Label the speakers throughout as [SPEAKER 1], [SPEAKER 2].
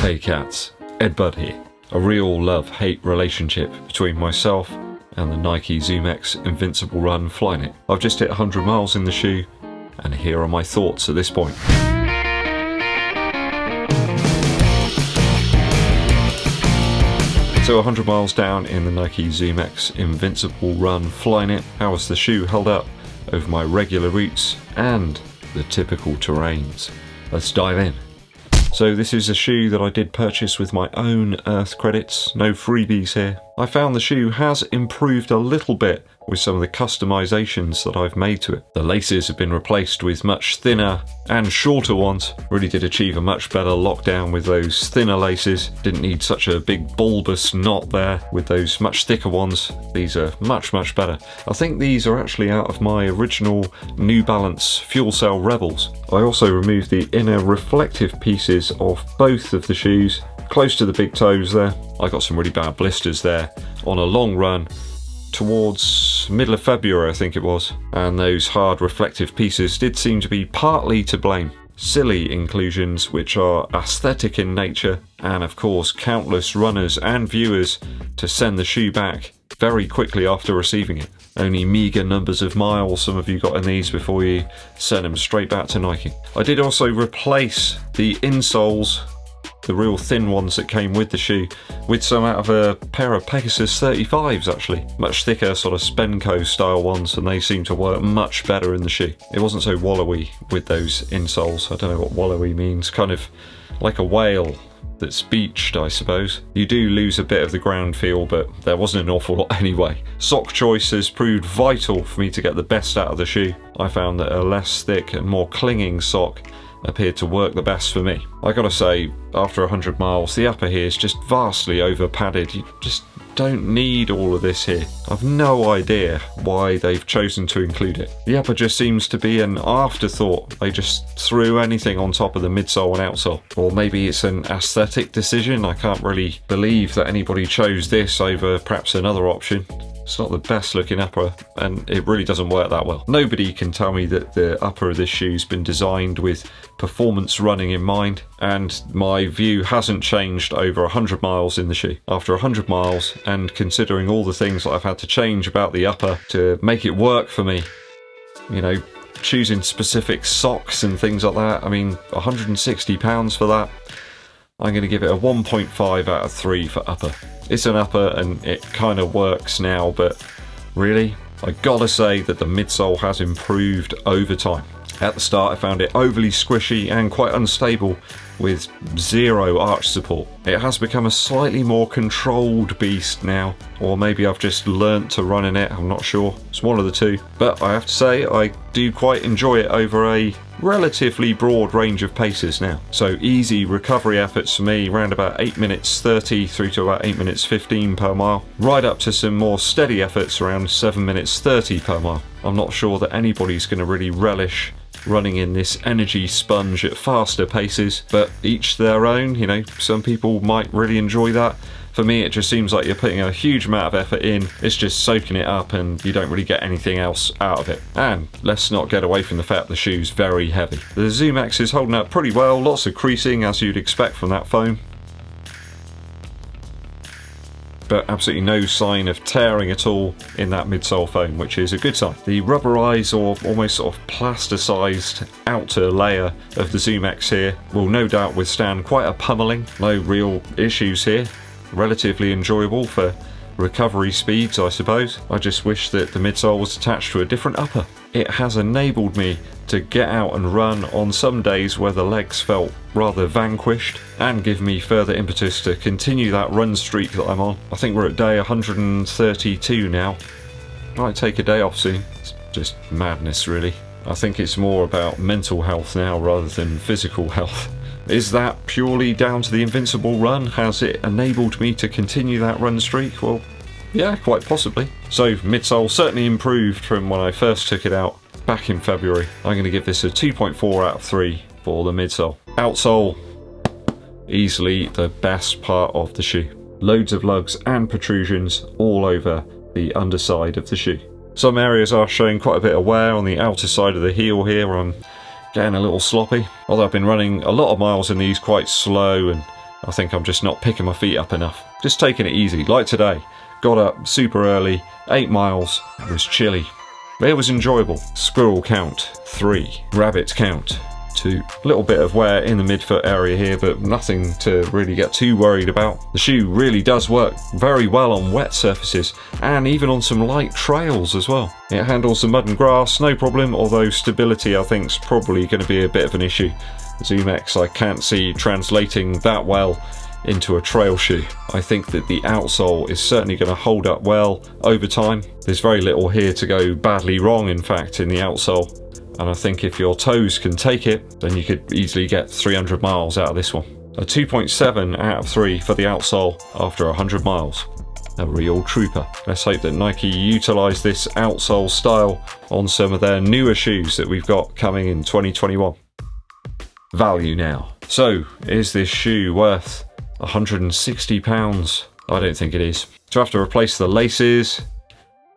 [SPEAKER 1] Hey cats, EDDBUD here. A real love-hate relationship between myself and the Nike ZoomX Invincible Run Flyknit. I've just hit 100 miles in the shoe, and here are my thoughts at this point. So 100 miles down in the Nike ZoomX Invincible Run Flyknit. How has the shoe held up over my regular routes and the typical terrains? Let's dive in. So this is a shoe that I did purchase with my own Earth credits, no freebies here. I found the shoe has improved a little bit with some of the customizations that I've made to it. The laces have been replaced with much thinner and shorter ones. Really did achieve a much better lockdown with those thinner laces. Didn't need such a big bulbous knot there with those much thicker ones. These are much better. I think these are actually out of my original New Balance Fuel Cell Rebels. I also removed the inner reflective pieces of both of the shoes, close to the big toes there. I got some really bad blisters there on a long run towards middle of February, I think it was, and those hard reflective pieces did seem to be partly to blame. Silly inclusions which are aesthetic in nature, and of course countless runners and viewers to send the shoe back very quickly after receiving it. Only meagre numbers of miles some of you got in these before you sent them straight back to Nike. I did also replace the insoles, the real thin ones that came with the shoe, with some out of a pair of Pegasus 35s actually. Much thicker sort of Spenco style ones, and they seem to work much better in the shoe. It wasn't so wallowy with those insoles. I don't know what wallowy means, kind of like a whale that's beached, I suppose. You do lose a bit of the ground feel, but there wasn't an awful lot anyway. Sock choice has proved vital for me to get the best out of the shoe. I found that a less thick and more clinging sock appeared to work the best for me. I gotta say, after 100 miles, the upper here is just vastly over padded. You just don't need all of this here. I've no idea why they've chosen to include it. The upper just seems to be an afterthought. They just threw anything on top of the midsole and outsole. Or maybe it's an aesthetic decision. I can't really believe that anybody chose this over perhaps another option. It's not the best looking upper, and it really doesn't work that well. Nobody can tell me that the upper of this shoe's been designed with performance running in mind, and my view hasn't changed over 100 miles in the shoe. After 100 miles, and considering all the things that I've had to change about the upper to make it work for me, you know, choosing specific socks and things like that, I mean, £160 for that. I'm going to give it a 1.5 out of 3 for upper. It's an upper and it kind of works now, but really, I gotta say that the midsole has improved over time. At the start I found it overly squishy and quite unstable with zero arch support. It has become a slightly more controlled beast now, or maybe I've just learnt to run in it, I'm not sure. It's one of the two. But I have to say I do quite enjoy it over a relatively broad range of paces now. So easy recovery efforts for me, around about 8 minutes 30 through to about 8 minutes 15 per mile. Right up to some more steady efforts around 7 minutes 30 per mile. I'm not sure that anybody's going to really relish running in this energy sponge at faster paces, but each their own. You know, some people might really enjoy that. For me, it just seems like you're putting a huge amount of effort in, it's just soaking it up and you don't really get anything else out of it. And let's not get away from the fact the shoe's very heavy. The ZoomX is holding up pretty well, lots of creasing as you'd expect from that foam, but absolutely no sign of tearing at all in that midsole foam, which is a good sign. The rubberized or almost sort of plasticized outer layer of the ZoomX here will no doubt withstand quite a pummeling. No real issues here. Relatively enjoyable for recovery speeds, I suppose. I just wish that the midsole was attached to a different upper. It has enabled me to get out and run on some days where the legs felt rather vanquished, and give me further impetus to continue that run streak that I'm on. I think we're at day 132 now. Might take a day off soon. It's just madness really. I think it's more about mental health now rather than physical health. Is that purely down to the Invincible Run? Has it enabled me to continue that run streak? Well, yeah, quite possibly. So midsole certainly improved from when I first took it out back in February. I'm going to give this a 2.4 out of 3 for the midsole. Outsole, easily the best part of the shoe. Loads of lugs and protrusions all over the underside of the shoe. Some areas are showing quite a bit of wear on the outer side of the heel here where I'm getting a little sloppy. Although I've been running a lot of miles in these quite slow and I think I'm just not picking my feet up enough. Just taking it easy, like today. Got up super early, 8 miles, it was chilly. But it was enjoyable. Squirrel count, 3. Rabbit count, 2. Little bit of wear in the midfoot area here, but nothing to really get too worried about. The shoe really does work very well on wet surfaces, and even on some light trails as well. It handles the mud and grass, no problem, although stability I think is probably going to be a bit of an issue. ZoomX I can't see translating that well into a trail shoe. I think that the outsole is certainly going to hold up well over time. There's very little here to go badly wrong, in fact, in the outsole. And I think if your toes can take it, then you could easily get 300 miles out of this one. A 2.7 out of 3 for the outsole after 100 miles. A real trooper. Let's hope that Nike utilise this outsole style on some of their newer shoes that we've got coming in 2021. Value now. So, is this shoe worth £160? I don't think it is. To have to replace the laces,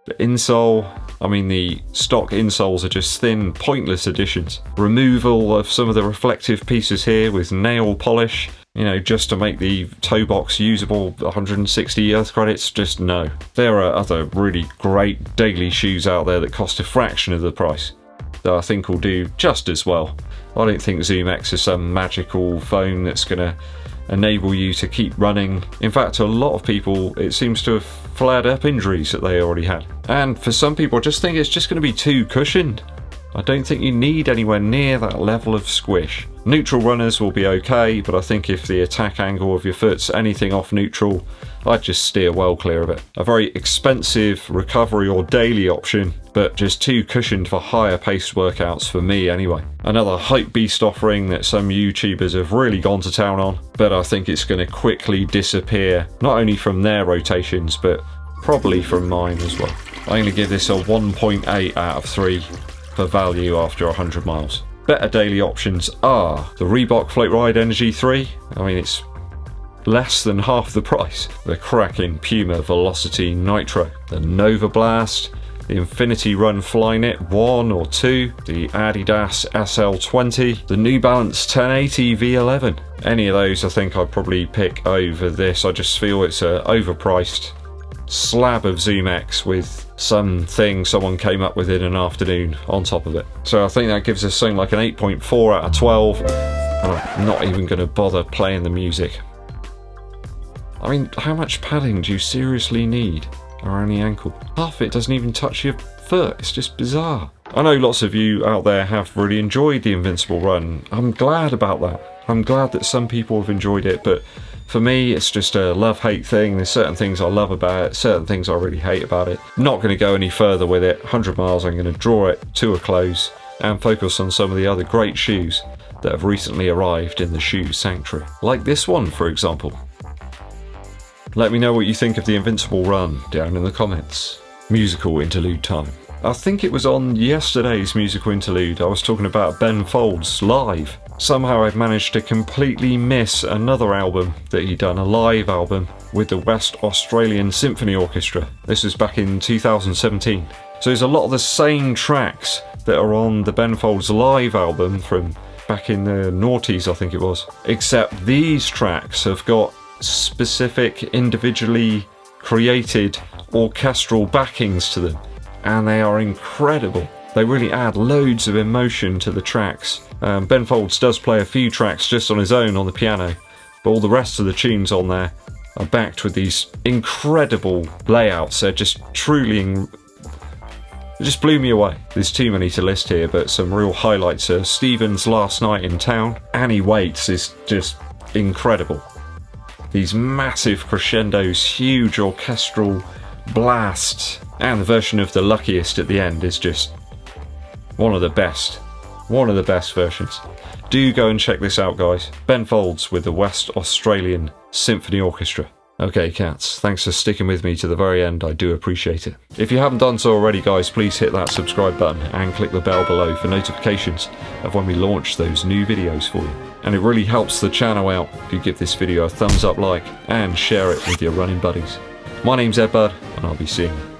[SPEAKER 1] the insole, I mean the stock insoles are just thin, pointless additions. Removal of some of the reflective pieces here with nail polish, you know, just to make the toe box usable, 160 earth credits, just no. There are other really great daily shoes out there that cost a fraction of the price that I think will do just as well. I don't think ZoomX is some magical foam that's going to enable you to keep running. In fact, a lot of people, it seems to have flared up injuries that they already had. And for some people, I just think it's just going to be too cushioned. I don't think you need anywhere near that level of squish. Neutral runners will be okay, but I think if the attack angle of your foot's anything off neutral, I'd just steer well clear of it. A very expensive recovery or daily option, but just too cushioned for higher paced workouts for me anyway. Another hype beast offering that some YouTubers have really gone to town on, but I think it's going to quickly disappear, not only from their rotations, but probably from mine as well. I'm going to give this a 1.8 out of 3 for value after 100 miles. Better daily options are the Reebok Float Ride Energy 3. I mean, it's less than half the price. The cracking Puma Velocity Nitro, the Nova Blast, the Infinity Run Flyknit 1 or 2, the Adidas SL20, the New Balance 1080 V11. Any of those I think I'd probably pick over this. I just feel it's a overpriced slab of ZoomX with something someone came up with in an afternoon on top of it. So I think that gives us something like an 8.4 out of 12. I'm not even going to bother playing the music. I mean, how much padding do you seriously need around the ankle? Half it doesn't even touch your foot. It's just bizarre. I know lots of you out there have really enjoyed the Invincible Run. I'm glad about that. I'm glad that some people have enjoyed it, but for me, it's just a love-hate thing. There's certain things I love about it, certain things I really hate about it. Not going to go any further with it. 100 miles, I'm going to draw it to a close and focus on some of the other great shoes that have recently arrived in the shoe sanctuary. Like this one, for example. Let me know what you think of the Invincible Run down in the comments. Musical interlude time. I think it was on yesterday's musical interlude I was talking about Ben Folds live. Somehow I've managed to completely miss another album that he'd done, a live album with the West Australian Symphony Orchestra. This was back in 2017. So there's a lot of the same tracks that are on the Ben Folds live album from back in the noughties, I think it was. Except these tracks have got specific individually created orchestral backings to them, and they are incredible. They really add loads of emotion to the tracks. Ben Folds does play a few tracks just on his own on the piano, but all the rest of the tunes on there are backed with these incredible layouts. They're just truly it just blew me away. There's too many to list here, but some real highlights are Stephen's Last Night in Town. Annie Waits is just incredible. These massive crescendos, huge orchestral blasts, and the version of The Luckiest at the end is just one of the best versions. Do go and check this out, guys. Ben Folds with the West Australian Symphony Orchestra. Okay, cats, thanks for sticking with me to the very end. I do appreciate it. If you haven't done so already, guys, please hit that subscribe button and click the bell below for notifications of when we launch those new videos for you. And it really helps the channel out if you give this video a thumbs up like and share it with your running buddies. My name's EDDBUD, and I'll be seeing you